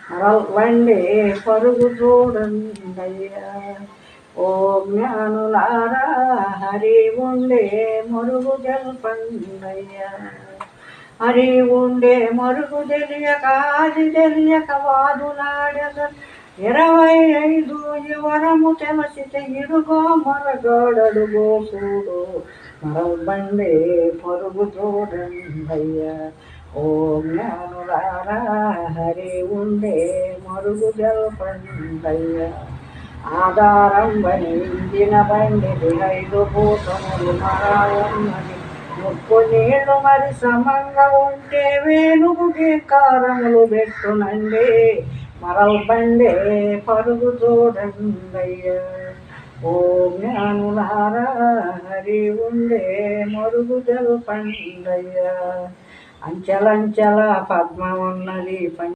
మరల్వండి పరుగు చూడండయ్యా. ఓ జ్ఞానులారా హరి ఉండే మరుగు జల్పండయ్యా. హరి ఉండే మరుగు తెలియక అది తెలియక వాదులాడగ 25 యువరము తెలసితే ఇడుగో మరగాడడుగో చూడు. మరల్బండే పరుగు చూడండయ్యా. ఓ జ్ఞానులారా హరి ఉండే మరుగు జల్పండయ్యా. ఆధారం బండిన బండిది 5 పూసములు మరాయున్నది. ముప్పు నీళ్లు మరి సమంగా ఉంటే వేణుగుకి కారములు పెట్టునండి. మరల్బండే పరుగు చూడండయ్యా. ఓ జ్ఞానులారా హరి ఉండే మరుగు జల్పండయ్యా. అంచెలంచెల పద్మమున్నది